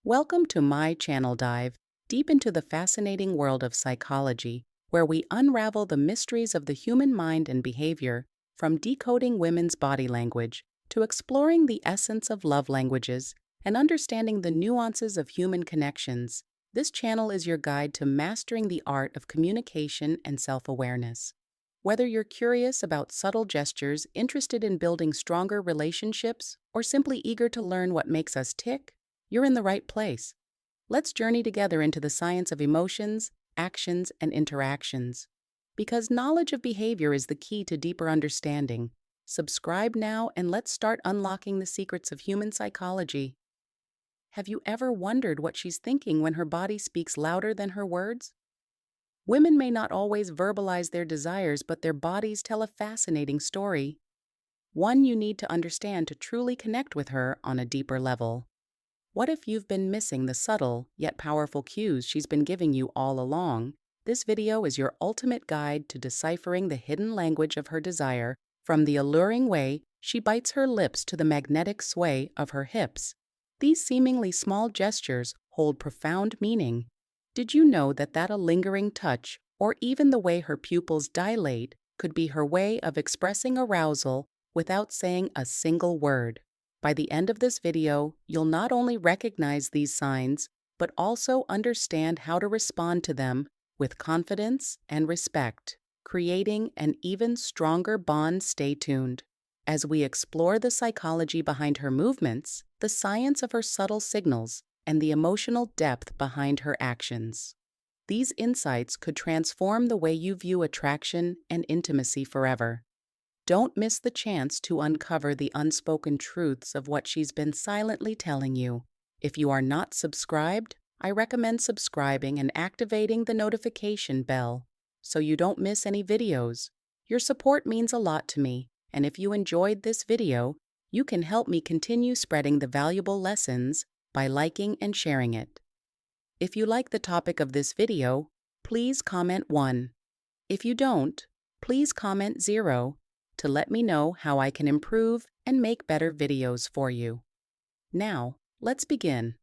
Welcome to my channel dive deep into the fascinating world of psychology, where we unravel the mysteries of the human mind and behavior, from decoding women's body language to exploring the essence of love languages and understanding the nuances of human connections. This channel is your guide to mastering the art of communication and self-awareness. Whether you're curious about subtle gestures, interested in building stronger relationships, or simply eager to learn what makes us tick, you're in the right place. Let's journey together into the science of emotions, actions, and interactions. Because knowledge of behavior is the key to deeper understanding. Subscribe now and let's start unlocking the secrets of human psychology. Have you ever wondered what she's thinking when her body speaks louder than her words? Women may not always verbalize their desires, but their bodies tell a fascinating story. One you need to understand to truly connect with her on a deeper level. What if you've been missing the subtle yet powerful cues she's been giving you all along? This video is your ultimate guide to deciphering the hidden language of her desire, from the alluring way she bites her lips to the magnetic sway of her hips. These seemingly small gestures hold profound meaning. Did you know that a lingering touch, or even the way her pupils dilate, could be her way of expressing arousal without saying a single word? By the end of this video, you'll not only recognize these signs, but also understand how to respond to them with confidence and respect, creating an even stronger bond. Stay tuned as we explore the psychology behind her movements, the science of her subtle signals, and the emotional depth behind her actions. These insights could transform the way you view attraction and intimacy forever. Don't miss the chance to uncover the unspoken truths of what she's been silently telling you. If you are not subscribed, I recommend subscribing and activating the notification bell so you don't miss any videos. Your support means a lot to me, and if you enjoyed this video, you can help me continue spreading the valuable lessons by liking and sharing it. If you like the topic of this video, please comment 1. If you don't, please comment 0. To let me know how I can improve and make better videos for you. Now, let's begin.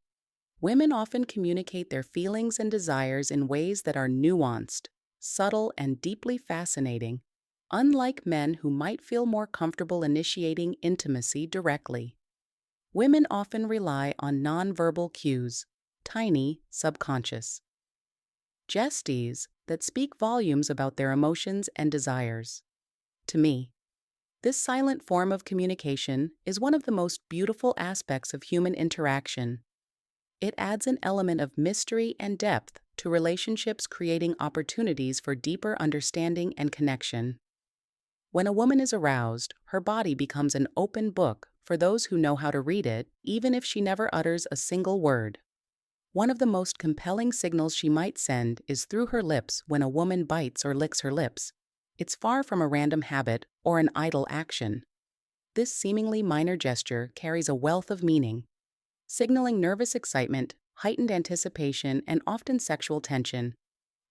Women often communicate their feelings and desires in ways that are nuanced, subtle, and deeply fascinating, unlike men who might feel more comfortable initiating intimacy directly. Women often rely on nonverbal cues, tiny, subconscious gestures that speak volumes about their emotions and desires. To me, this silent form of communication is one of the most beautiful aspects of human interaction. It adds an element of mystery and depth to relationships, creating opportunities for deeper understanding and connection. When a woman is aroused, her body becomes an open book for those who know how to read it, even if she never utters a single word. One of the most compelling signals she might send is through her lips. When a woman bites or licks her lips, it's far from a random habit or an idle action. This seemingly minor gesture carries a wealth of meaning, signaling nervous excitement, heightened anticipation, and often sexual tension.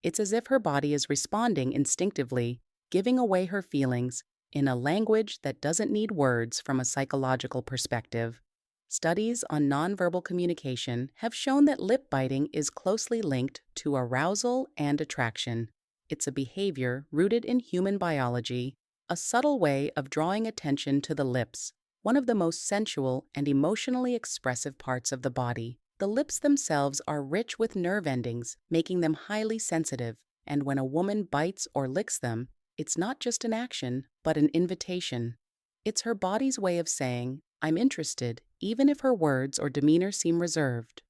It's as if her body is responding instinctively, giving away her feelings in a language that doesn't need words. From a psychological perspective, studies on nonverbal communication have shown that lip biting is closely linked to arousal and attraction. It's a behavior rooted in human biology, a subtle way of drawing attention to the lips, one of the most sensual and emotionally expressive parts of the body. The lips themselves are rich with nerve endings, making them highly sensitive, and when a woman bites or licks them, it's not just an action, but an invitation. It's her body's way of saying, "I'm interested," even if her words or demeanor seem reserved.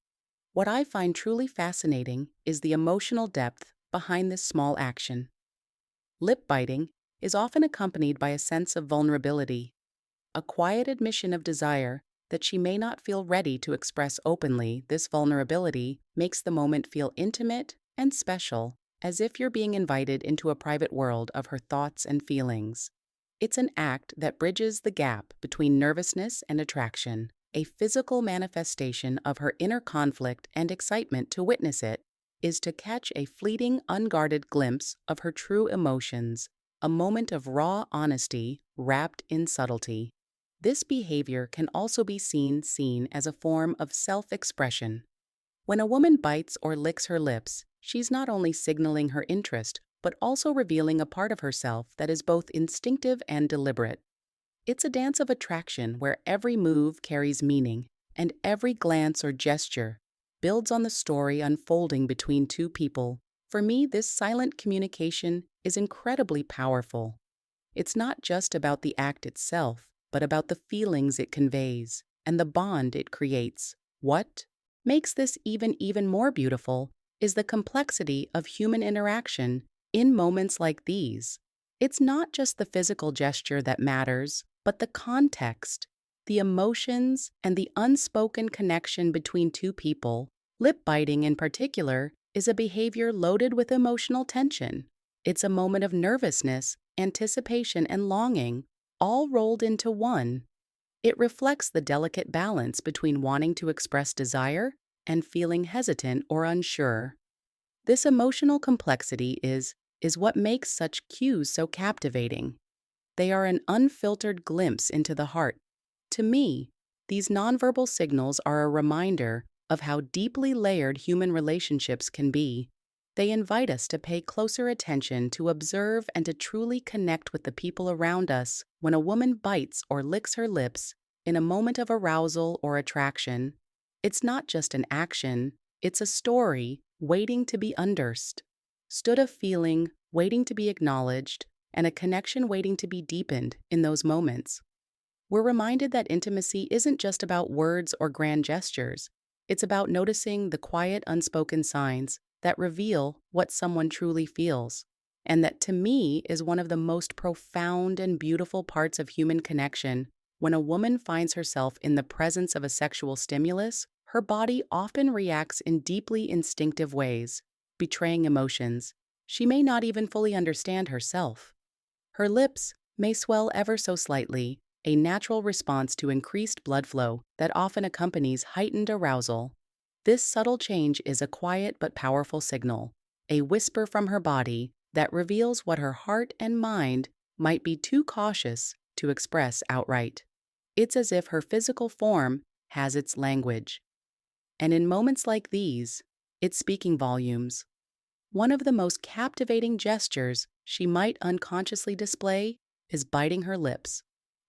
What I find truly fascinating is the emotional depth behind this small action. Lip biting is often accompanied by a sense of vulnerability, a quiet admission of desire that she may not feel ready to express openly. This vulnerability makes the moment feel intimate and special, as if you're being invited into a private world of her thoughts and feelings. It's an act that bridges the gap between nervousness and attraction, a physical manifestation of her inner conflict and excitement. To witness it is to catch a fleeting, unguarded glimpse of her true emotions, a moment of raw honesty wrapped in subtlety. This behavior can also be seen as a form of self-expression, When a woman bites or licks her lips, she's not only signaling her interest, but also revealing a part of herself that is both instinctive and deliberate. It's a dance of attraction where every move carries meaning, and every glance or gesture builds on the story unfolding between two people. For me, this silent communication is incredibly powerful. It's not just about the act itself, but about the feelings it conveys and the bond it creates. What makes this even more beautiful is the complexity of human interaction in moments like these. It's not just the physical gesture that matters, but the context, the emotions, and the unspoken connection between two people. Lip biting, in particular, is a behavior loaded with emotional tension. It's a moment of nervousness, anticipation, and longing, all rolled into one. It reflects the delicate balance between wanting to express desire and feeling hesitant or unsure. This emotional complexity is what makes such cues so captivating. They are an unfiltered glimpse into the heart. To me, these nonverbal signals are a reminder of how deeply layered human relationships can be. They invite us to pay closer attention, to observe, and to truly connect with the people around us. When a woman bites or licks her lips in a moment of arousal or attraction, it's not just an action, it's a story waiting to be understood, a feeling waiting to be acknowledged, and a connection waiting to be deepened in those moments. We're reminded that intimacy isn't just about words or grand gestures. It's about noticing the quiet, unspoken signs that reveal what someone truly feels. And that, to me, is one of the most profound and beautiful parts of human connection. When a woman finds herself in the presence of a sexual stimulus, her body often reacts in deeply instinctive ways, betraying emotions she may not even fully understand herself. Her lips may swell ever so slightly, a natural response to increased blood flow that often accompanies heightened arousal. This subtle change is a quiet but powerful signal, a whisper from her body that reveals what her heart and mind might be too cautious to express outright. It's as if her physical form has its language. And in moments like these, it's speaking volumes. One of the most captivating gestures she might unconsciously display is biting her lips.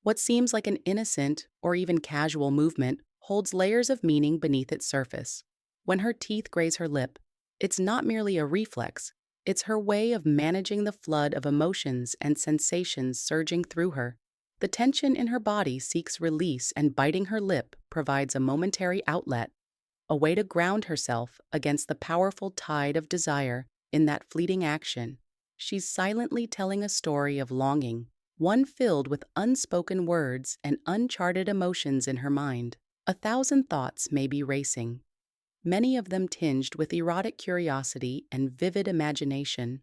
What seems like an innocent or even casual movement holds layers of meaning beneath its surface. When her teeth graze her lip, it's not merely a reflex, it's her way of managing the flood of emotions and sensations surging through her. The tension in her body seeks release, and biting her lip provides a momentary outlet, a way to ground herself against the powerful tide of desire. In that fleeting action, she's silently telling a story of longing, one filled with unspoken words and uncharted emotions in her mind. 1,000 thoughts may be racing, many of them tinged with erotic curiosity and vivid imagination.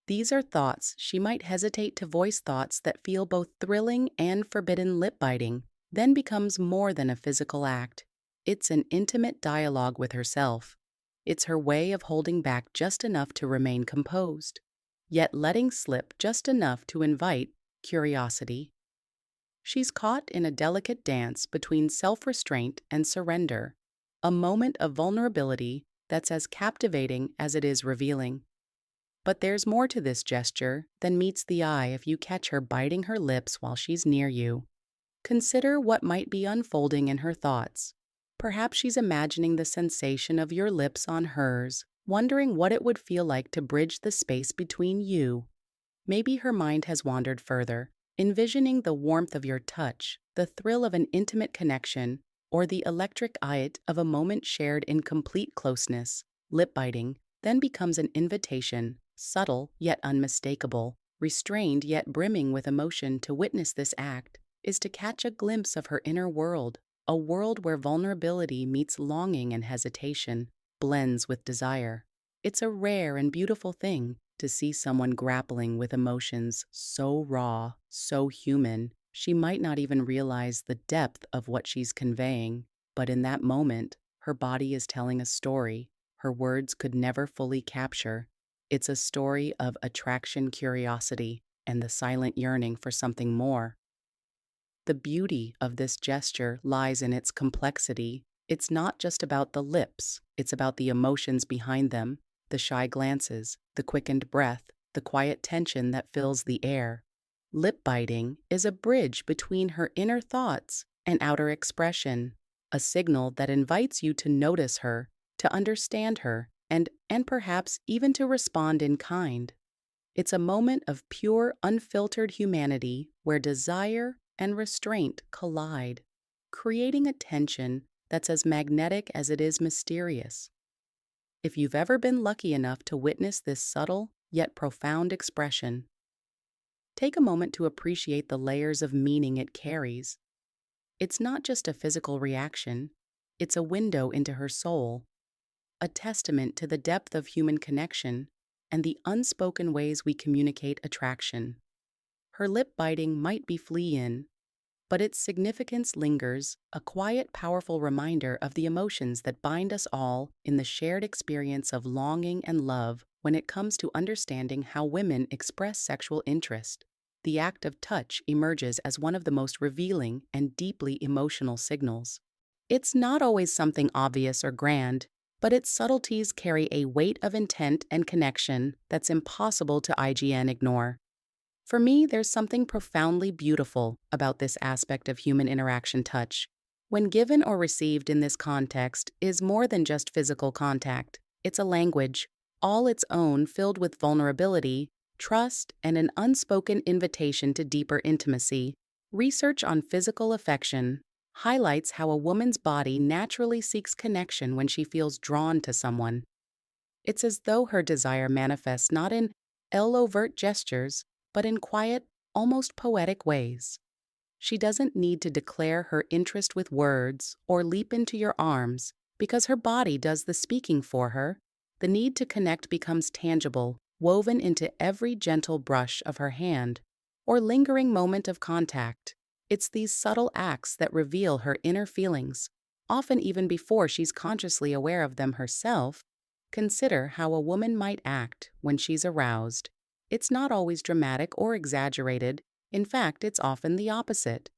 These are thoughts she might hesitate to voice, thoughts that feel both thrilling and forbidden. Lip biting then becomes more than a physical act. It's an intimate dialogue with herself. It's her way of holding back just enough to remain composed, yet letting slip just enough to invite curiosity. She's caught in a delicate dance between self-restraint and surrender, a moment of vulnerability that's as captivating as it is revealing. But there's more to this gesture than meets the eye. If you catch her biting her lips while she's near you, consider what might be unfolding in her thoughts. Perhaps she's imagining the sensation of your lips on hers, wondering what it would feel like to bridge the space between you. Maybe her mind has wandered further, envisioning the warmth of your touch, the thrill of an intimate connection, or the electric eye of a moment shared in complete closeness. Lip biting then becomes an invitation, subtle yet unmistakable, restrained yet brimming with emotion. To witness this act is to catch a glimpse of her inner world, a world where vulnerability meets longing and hesitation blends with desire. It's a rare and beautiful thing to see someone grappling with emotions so raw, so human, she might not even realize the depth of what she's conveying. But in that moment, her body is telling a story her words could never fully capture. It's a story of attraction, curiosity, and the silent yearning for something more. The beauty of this gesture lies in its complexity. It's not just about the lips, it's about the emotions behind them, the shy glances, the quickened breath, the quiet tension that fills the air. Lip biting is a bridge between her inner thoughts and outer expression, a signal that invites you to notice her, to understand her, and perhaps even to respond in kind. It's a moment of pure, unfiltered humanity where desire and restraint collide, creating a tension that's as magnetic as it is mysterious. If you've ever been lucky enough to witness this subtle yet profound expression, take a moment to appreciate the layers of meaning it carries. It's not just a physical reaction, it's a window into her soul, a testament to the depth of human connection and the unspoken ways we communicate attraction. Her lip biting might be fleeing, but its significance lingers, a quiet, powerful reminder of the emotions that bind us all in the shared experience of longing and love when it comes to understanding how women express sexual interest. The act of touch emerges as one of the most revealing and deeply emotional signals. It's not always something obvious or grand, but its subtleties carry a weight of intent and connection that's impossible to IGN ignore. For me, there's something profoundly beautiful about this aspect of human interaction touch. When given or received in this context is more than just physical contact. It's a language, all its own, filled with vulnerability, trust, and an unspoken invitation to deeper intimacy. Research on physical affection highlights how a woman's body naturally seeks connection when she feels drawn to someone. It's as though her desire manifests not in overt gestures, but in quiet, almost poetic ways. She doesn't need to declare her interest with words or leap into your arms because her body does the speaking for her. The need to connect becomes tangible, woven into every gentle brush of her hand or lingering moment of contact. It's these subtle acts that reveal her inner feelings, often even before she's consciously aware of them herself. Consider how a woman might act when she's aroused. It's not always dramatic or exaggerated. In fact, it's often the opposite.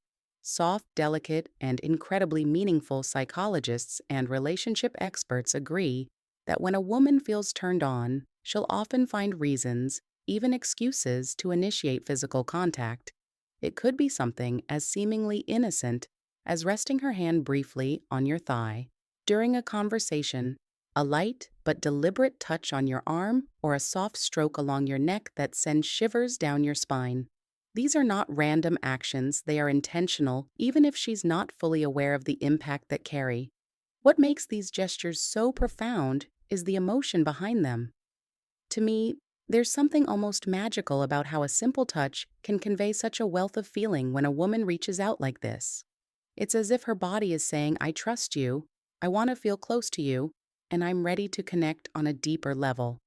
Soft, delicate, and incredibly meaningful psychologists and relationship experts agree that when a woman feels turned on, she'll often find reasons, even excuses, to initiate physical contact. It could be something as seemingly innocent as resting her hand briefly on your thigh during a conversation, a light but deliberate touch on your arm, or a soft stroke along your neck that sends shivers down your spine. These are not random actions, they are intentional, even if she's not fully aware of the impact that carry. What makes these gestures so profound is the emotion behind them. To me, there's something almost magical about how a simple touch can convey such a wealth of feeling when a woman reaches out like this. It's as if her body is saying, I trust you, I want to feel close to you, and I'm ready to connect on a deeper level.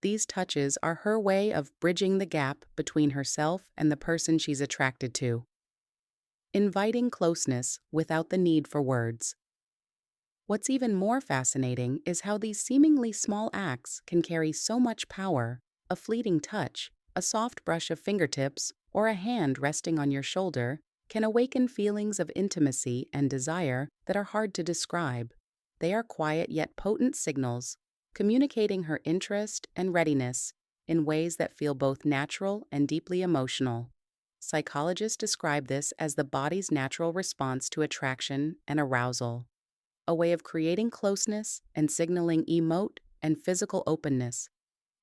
These touches are her way of bridging the gap between herself and the person she's attracted to, inviting closeness without the need for words. What's even more fascinating is how these seemingly small acts can carry so much power. A fleeting touch, a soft brush of fingertips, or a hand resting on your shoulder can awaken feelings of intimacy and desire that are hard to describe. They are quiet yet potent signals, communicating her interest and readiness in ways that feel both natural and deeply emotional. Psychologists describe this as the body's natural response to attraction and arousal, a way of creating closeness and signaling emote and physical openness.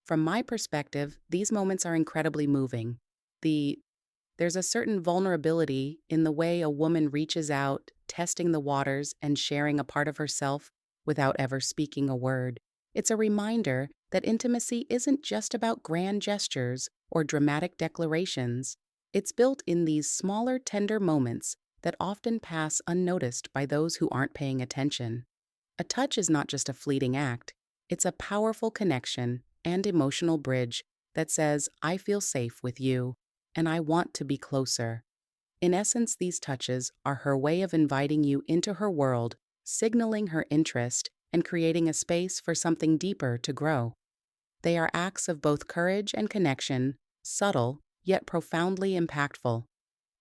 From my perspective, these moments are incredibly moving. There's a certain vulnerability in the way a woman reaches out, testing the waters and sharing a part of herself without ever speaking a word. It's a reminder that intimacy isn't just about grand gestures or dramatic declarations. It's built in these smaller, tender moments that often pass unnoticed by those who aren't paying attention. A touch is not just a fleeting act, it's a powerful connection and emotional bridge that says, I feel safe with you, and I want to be closer. In essence, these touches are her way of inviting you into her world, signaling her interest, and creating a space for something deeper to grow. They are acts of both courage and connection, subtle, yet profoundly impactful.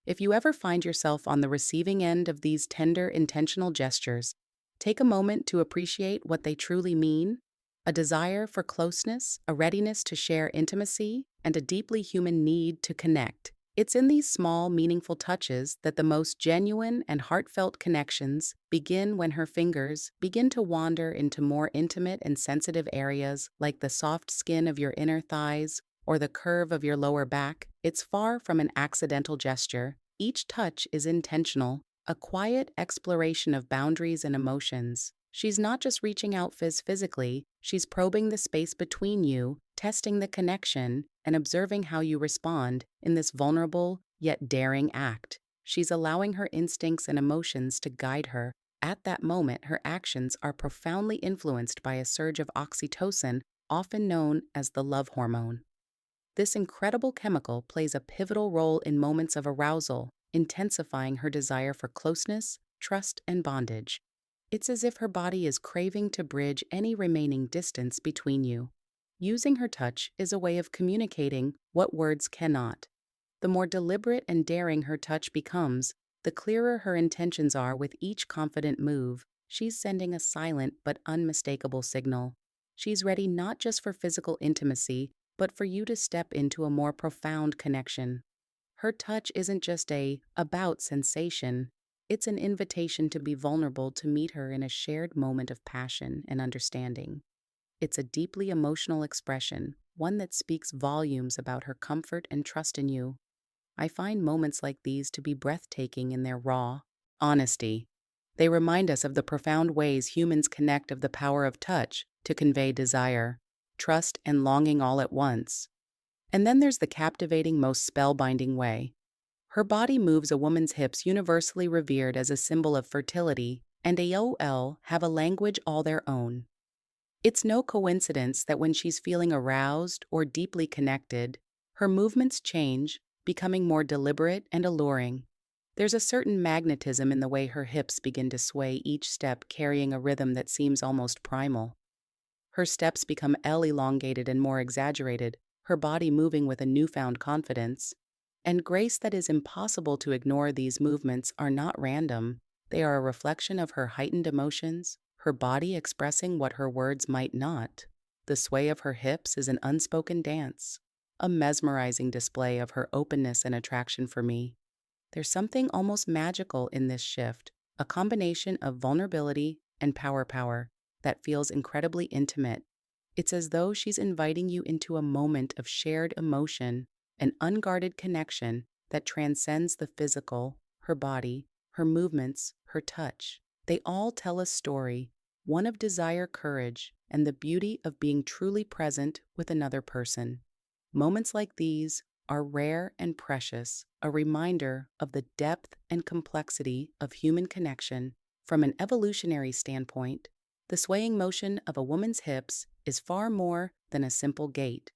If you ever find yourself on the receiving end of these tender, intentional gestures, Take a moment to appreciate what they truly mean: a desire for closeness, a readiness to share intimacy, and a deeply human need to connect. It's in these small, meaningful touches that the most genuine and heartfelt connections begin when her fingers begin to wander into more intimate and sensitive areas like the soft skin of your inner thighs or the curve of your lower back. It's far from an accidental gesture. Each touch is intentional, a quiet exploration of boundaries and emotions. She's not just reaching out physically, she's probing the space between you, testing the connection, and observing how you respond in this vulnerable yet daring act. She's allowing her instincts and emotions to guide her. At that moment, her actions are profoundly influenced by a surge of oxytocin, often known as the love hormone. This incredible chemical plays a pivotal role in moments of arousal, intensifying her desire for closeness, trust, and bondage. It's as if her body is craving to bridge any remaining distance between you. Using her touch is a way of communicating what words cannot. The more deliberate and daring her touch becomes, the clearer her intentions are with each confident move. She's sending a silent but unmistakable signal. She's ready not just for physical intimacy, but for you to step into a more profound connection. Her touch isn't just about sensation. It's an invitation to be vulnerable, to meet her in a shared moment of passion and understanding. It's a deeply emotional expression, one that speaks volumes about her comfort and trust in you. I find moments like these to be breathtaking in their raw honesty. They remind us of the profound ways humans connect, of the power of touch to convey desire, trust, and longing all at once. And then there's the captivating, most spellbinding way. Her body moves, a woman's hips, universally revered as a symbol of fertility, and AOL have a language all their own. It's no coincidence that when she's feeling aroused or deeply connected, her movements change, becoming more deliberate and alluring. There's a certain magnetism in the way her hips begin to sway, each step carrying a rhythm that seems almost primal. Her steps become elongated and more exaggerated, her body moving with a newfound confidence and grace that is impossible to ignore. These movements are not random. They are a reflection of her heightened emotions, her body expressing what her words might not. The sway of her hips is an unspoken dance, a mesmerizing display of her openness and attraction for me. There's something almost magical in this shift, a combination of vulnerability and power that feels incredibly intimate. It's as though she's inviting you into a moment of shared emotion, an unguarded connection that transcends the physical. Her body, her movements, her touch. They all tell a story, one of desire, courage, and the beauty of being truly present with another person. Moments like these are rare and precious, a reminder of the depth and complexity of human connection. From an evolutionary standpoint, the swaying motion of a woman's hips is far more than a simple gait.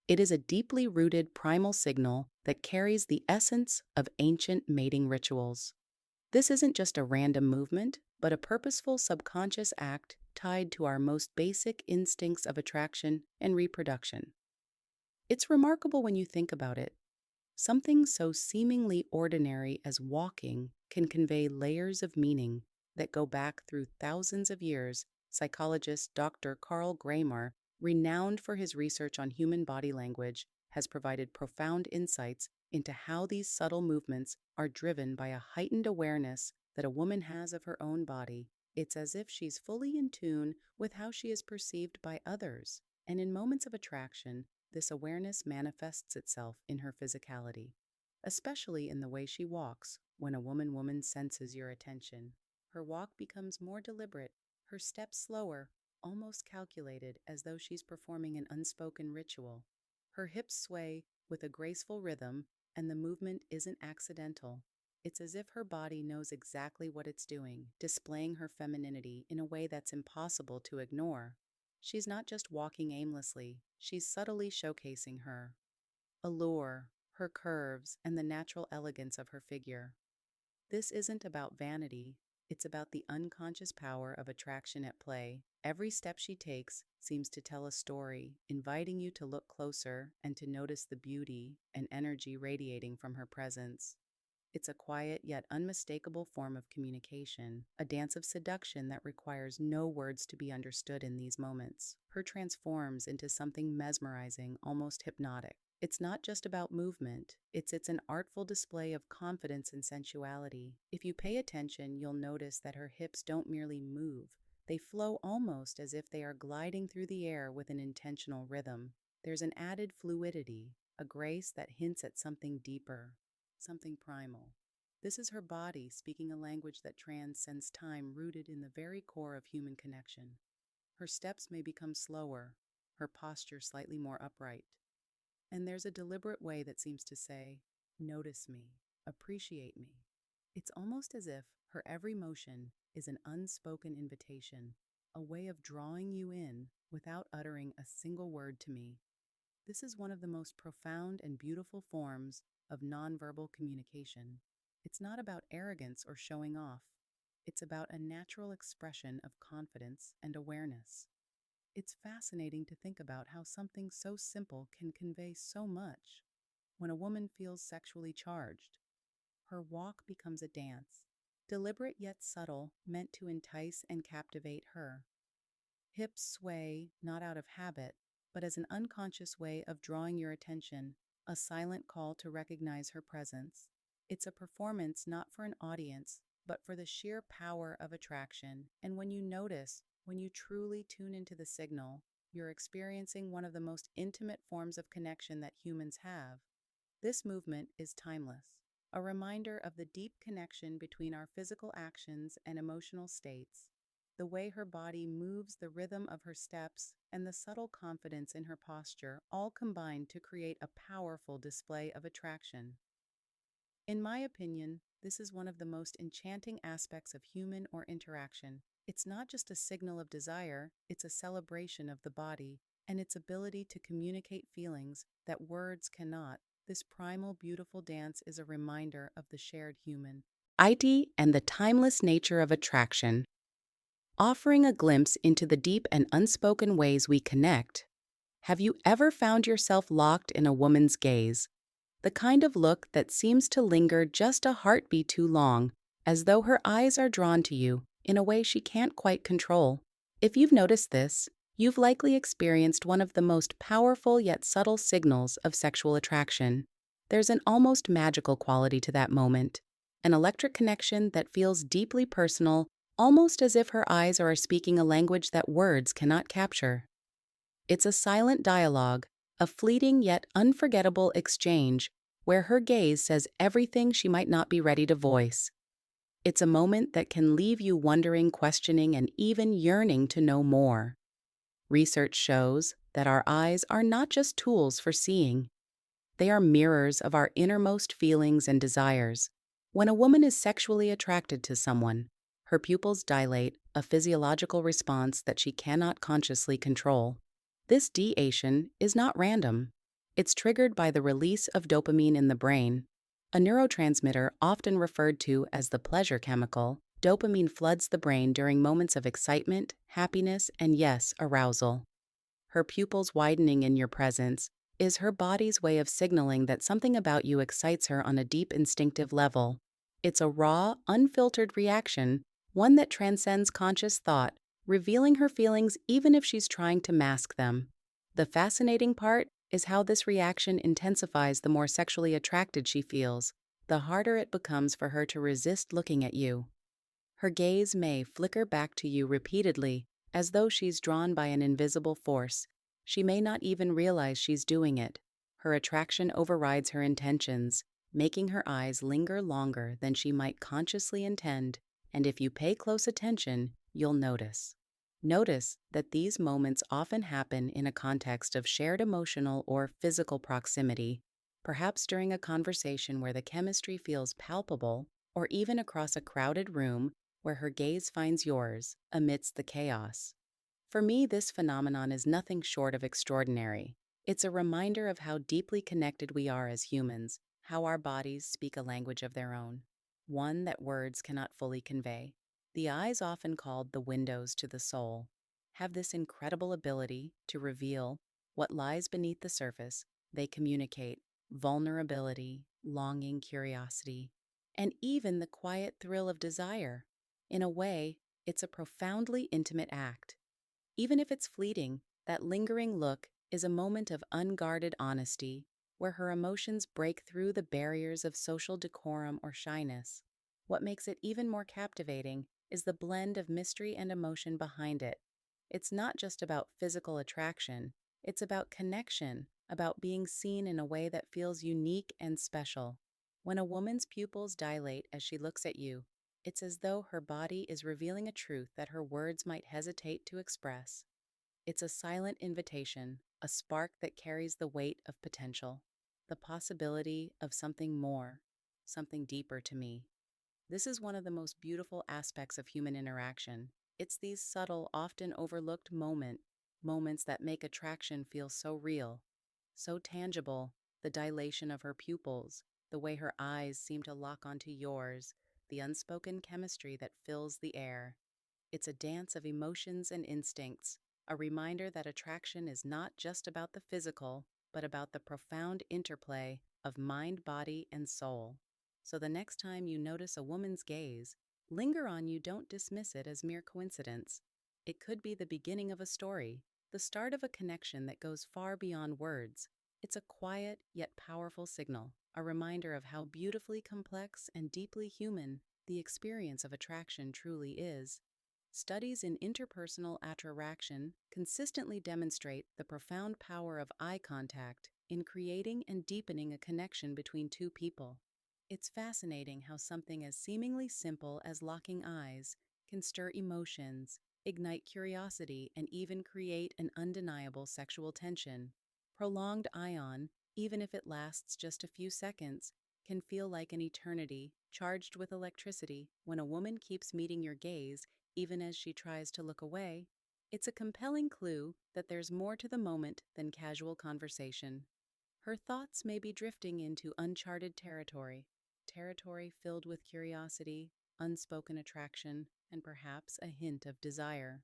It is a deeply rooted primal signal that carries the essence of ancient mating rituals. This isn't just a random movement, but a purposeful subconscious act tied to our most basic instincts of attraction and reproduction. It's remarkable when you think about it. Something so seemingly ordinary as walking can convey layers of meaning that go back through thousands of years. Psychologist Dr. Carl Gramer, renowned for his research on human body language, has provided profound insights into how these subtle movements are driven by a heightened awareness that a woman has of her own body. It's as if she's fully in tune with how she is perceived by others, and in moments of attraction, this awareness manifests itself in her physicality, especially in the way she walks. When a woman senses your attention, her walk becomes more deliberate, her steps slower, almost calculated, as though she's performing an unspoken ritual. Her hips sway with a graceful rhythm, and the movement isn't accidental. It's as if her body knows exactly what it's doing, displaying her femininity in a way that's impossible to ignore. She's not just walking aimlessly, she's subtly showcasing her allure, her curves, and the natural elegance of her figure. This isn't about vanity, it's about the unconscious power of attraction at play. Every step she takes seems to tell a story, inviting you to look closer and to notice the beauty and energy radiating from her presence. It's a quiet yet unmistakable form of communication, a dance of seduction that requires no words to be understood in these moments. Her transforms into something mesmerizing, almost hypnotic. It's not just about movement, it's an artful display of confidence and sensuality. If you pay attention, you'll notice that her hips don't merely move, they flow almost as if they are gliding through the air with an intentional rhythm. There's an added fluidity, a grace that hints at something deeper, something primal. This is her body speaking a language that transcends time, rooted in the very core of human connection. Her steps may become slower, her posture slightly more upright, and there's a deliberate way that seems to say, "Notice me, appreciate me." It's almost as if her every motion is an unspoken invitation, a way of drawing you in without uttering a single word to me. This is one of the most profound and beautiful forms of nonverbal communication. It's not about arrogance or showing off. It's about a natural expression of confidence and awareness. It's fascinating to think about how something so simple can convey so much. When a woman feels sexually charged, her walk becomes a dance, deliberate yet subtle, meant to entice and captivate her. Hips sway not out of habit, but as an unconscious way of drawing your attention, a silent call to recognize her presence. It's a performance not for an audience, but for the sheer power of attraction. And when you notice, when you truly tune into the signal, you're experiencing one of the most intimate forms of connection that humans have. This movement is timeless, a reminder of the deep connection between our physical actions and emotional states. The way her body moves, the rhythm of her steps, and the subtle confidence in her posture all combine to create a powerful display of attraction. In my opinion, this is one of the most enchanting aspects of human or interaction. It's not just a signal of desire, it's a celebration of the body and its ability to communicate feelings that words cannot. This primal, beautiful dance is a reminder of the shared human ID and the timeless nature of attraction, offering a glimpse into the deep and unspoken ways we connect. Have you ever found yourself locked in a woman's gaze? The kind of look that seems to linger just a heartbeat too long, as though her eyes are drawn to you in a way she can't quite control. If you've noticed this, you've likely experienced one of the most powerful yet subtle signals of sexual attraction. There's an almost magical quality to that moment, an electric connection that feels deeply personal, almost as if her eyes are speaking a language that words cannot capture. It's a silent dialogue, a fleeting yet unforgettable exchange where her gaze says everything she might not be ready to voice. It's a moment that can leave you wondering, questioning, and even yearning to know more. Research shows that our eyes are not just tools for seeing. They are mirrors of our innermost feelings and desires. When a woman is sexually attracted to someone, her pupils dilate, a physiological response that she cannot consciously control. This dilation is not random. It's triggered by the release of dopamine in the brain, a neurotransmitter often referred to as the pleasure chemical. Dopamine floods the brain during moments of excitement, happiness, and yes, arousal. Her pupils widening in your presence is her body's way of signaling that something about you excites her on a deep instinctive level. It's a raw, unfiltered reaction, one that transcends conscious thought, revealing her feelings even if she's trying to mask them. The fascinating part is how this reaction intensifies the more sexually attracted she feels, the harder it becomes for her to resist looking at you. Her gaze may flicker back to you repeatedly, as though she's drawn by an invisible force. She may not even realize she's doing it. Her attraction overrides her intentions, making her eyes linger longer than she might consciously intend, and if you pay close attention, you'll notice. Notice that these moments often happen in a context of shared emotional or physical proximity, perhaps during a conversation where the chemistry feels palpable, or even across a crowded room where her gaze finds yours amidst the chaos. For me, this phenomenon is nothing short of extraordinary. It's a reminder of how deeply connected we are as humans, how our bodies speak a language of their own, one that words cannot fully convey. The eyes, often called the windows to the soul, have this incredible ability to reveal what lies beneath the surface. They communicate vulnerability, longing, curiosity. and even the quiet thrill of desire. In a way, it's a profoundly intimate act. Even if it's fleeting, that lingering look is a moment of unguarded honesty, where her emotions break through the barriers of social decorum or shyness. What makes it even more captivating is the blend of mystery and emotion behind it. It's not just about physical attraction, it's about connection, about being seen in a way that feels unique and special. When a woman's pupils dilate as she looks at you, it's as though her body is revealing a truth that her words might hesitate to express. It's a silent invitation, a spark that carries the weight of potential, the possibility of something more, something deeper to me. This is one of the most beautiful aspects of human interaction. It's these subtle, often overlooked moments that make attraction feel so real, so tangible. The dilation of her pupils, the way her eyes seem to lock onto yours, the unspoken chemistry that fills the air. It's a dance of emotions and instincts, a reminder that attraction is not just about the physical, but about the profound interplay of mind, body, and soul. So the next time you notice a woman's gaze, linger on you, don't dismiss it as mere coincidence. It could be the beginning of a story, the start of a connection that goes far beyond words. It's a quiet yet powerful signal, a reminder of how beautifully complex and deeply human the experience of attraction truly is. Studies in interpersonal attraction consistently demonstrate the profound power of eye contact in creating and deepening a connection between two people. It's fascinating how something as seemingly simple as locking eyes can stir emotions, ignite curiosity, and even create an undeniable sexual tension. Prolonged eye-on, even if it lasts just a few seconds, can feel like an eternity, charged with electricity. When a woman keeps meeting your gaze, even as she tries to look away, it's a compelling clue that there's more to the moment than casual conversation. Her thoughts may be drifting into uncharted territory filled with curiosity, unspoken attraction, and perhaps a hint of desire.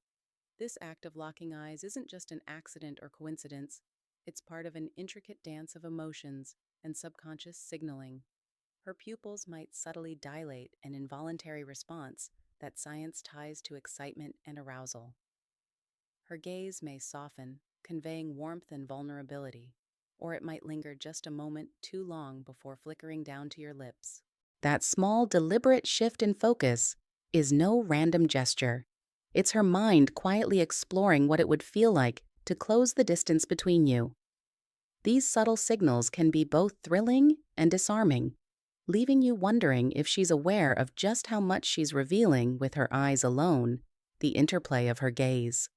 This act of locking eyes isn't just an accident or coincidence, it's part of an intricate dance of emotions and subconscious signaling. Her pupils might subtly dilate, an involuntary response that science ties to excitement and arousal. Her gaze may soften, conveying warmth and vulnerability, or it might linger just a moment too long before flickering down to your lips. That small, deliberate shift in focus is no random gesture. It's her mind quietly exploring what it would feel like to close the distance between you. These subtle signals can be both thrilling and disarming, leaving you wondering if she's aware of just how much she's revealing with her eyes alone. The interplay of her gaze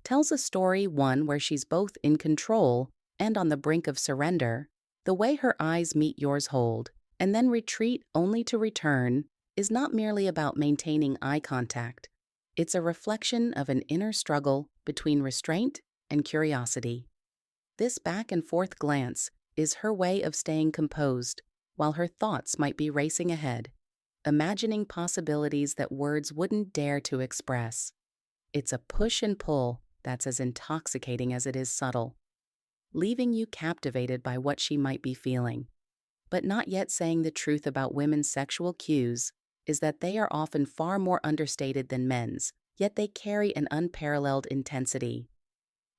tells a story, one where she's both in control and on the brink of surrender. The way her eyes meet yours, hold, and then retreat only to return, is not merely about maintaining eye contact. It's a reflection of an inner struggle between restraint and curiosity. This back and forth glance is her way of staying composed, while her thoughts might be racing ahead, imagining possibilities that words wouldn't dare to express. It's a push and pull that's as intoxicating as it is subtle, leaving you captivated by what she might be feeling. But not yet saying the truth about women's sexual cues is that they are often far more understated than men's, yet they carry an unparalleled intensity.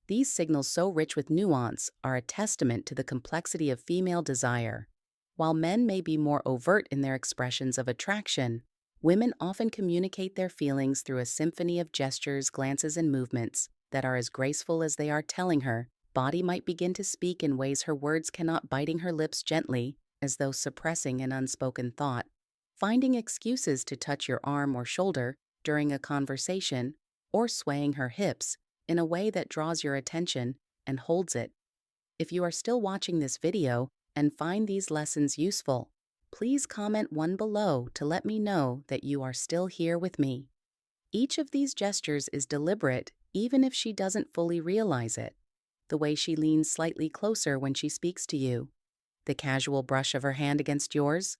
These signals, so rich with nuance, are a testament to the complexity of female desire. While men may be more overt in their expressions of attraction, women often communicate their feelings through a symphony of gestures, glances, and movements that are as graceful as they are telling. Her body might begin to speak in ways her words cannot, biting her lips gently, as though suppressing an unspoken thought, finding excuses to touch your arm or shoulder during a conversation, or swaying her hips in a way that draws your attention and holds it. If you are still watching this video and find these lessons useful, please comment one below to let me know that you are still here with me. Each of these gestures is deliberate, even if she doesn't fully realize it. The way she leans slightly closer when she speaks to you, the casual brush of her hand against yours,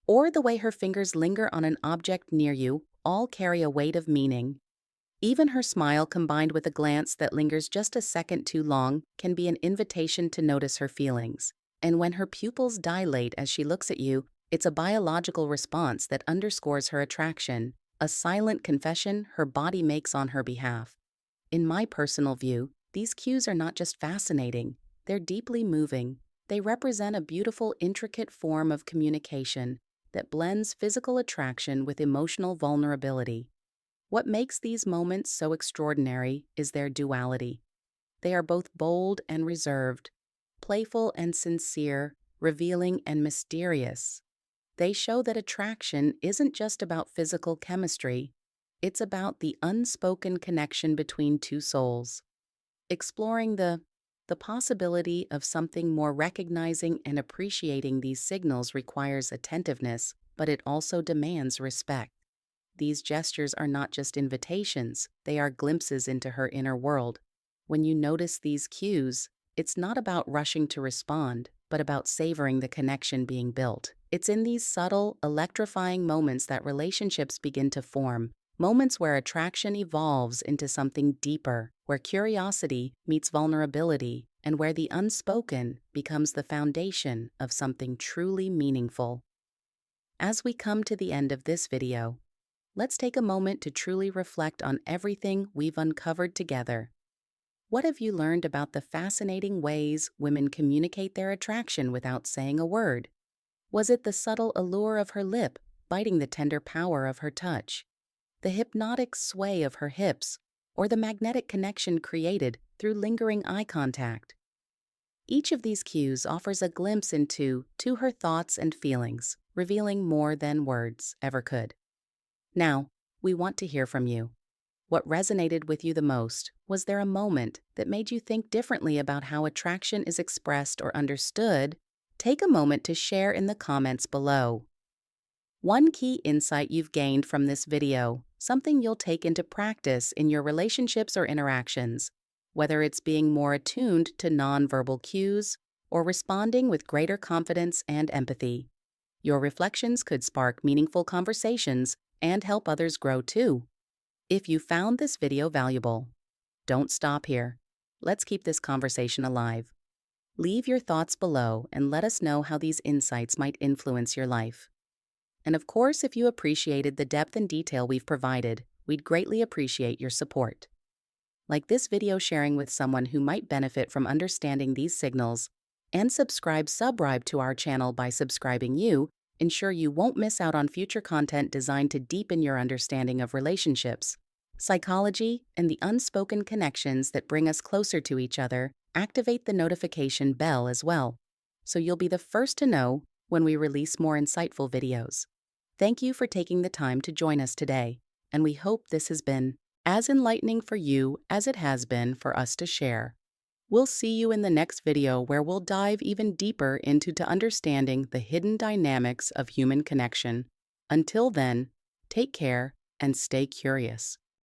or the way her fingers linger on an object near you, all carry a weight of meaning. Even her smile, combined with a glance that lingers just a second too long, can be an invitation to notice her feelings. And when her pupils dilate as she looks at you, It's a biological response that underscores her attraction, a silent confession her body makes on her behalf. In my personal view, these cues are not just fascinating, they're deeply moving. They represent a beautiful, intricate form of communication that blends physical attraction with emotional vulnerability. What makes these moments so extraordinary is their duality. They are both bold and reserved, playful and sincere, revealing and mysterious. They show that attraction isn't just about physical chemistry, it's about the unspoken connection between two souls. Exploring the possibility of something more, recognizing and appreciating these signals requires attentiveness, but it also demands respect. These gestures are not just invitations, they are glimpses into her inner world. When you notice these cues, it's not about rushing to respond, but about savoring the connection being built. It's in these subtle, electrifying moments that relationships begin to form, moments where attraction evolves into something deeper, where curiosity meets vulnerability, and where the unspoken becomes the foundation of something truly meaningful. As we come to the end of this video, let's take a moment to truly reflect on everything we've uncovered together. What have you learned about the fascinating ways women communicate their attraction without saying a word? Was it the subtle allure of her lip, biting the tender power of her touch, the hypnotic sway of her hips, or the magnetic connection created through lingering eye contact? Each of these cues offers a glimpse into her thoughts and feelings, revealing more than words ever could. Now, we want to hear from you. What resonated with you the most? Was there a moment that made you think differently about how attraction is expressed or understood? Take a moment to share in the comments below. One key insight you've gained from this video, something you'll take into practice in your relationships or interactions, whether it's being more attuned to nonverbal cues or responding with greater confidence and empathy. Your reflections could spark meaningful conversations and help others grow too. If you found this video valuable, don't stop here. Let's keep this conversation alive. Leave your thoughts below and let us know how these insights might influence your life. And of course, if you appreciated the depth and detail we've provided, we'd greatly appreciate your support. Like this video sharing with someone who might benefit from understanding these signals, and subscribe to our channel by subscribing you, ensure you won't miss out on future content designed to deepen your understanding of relationships, psychology, and the unspoken connections that bring us closer to each other. Activate the notification bell as well, so you'll be the first to know when we release more insightful videos. Thank you for taking the time to join us today, and we hope this has been as enlightening for you as it has been for us to share. We'll see you in the next video, where we'll dive even deeper into understanding the hidden dynamics of human connection. Until then, take care and stay curious.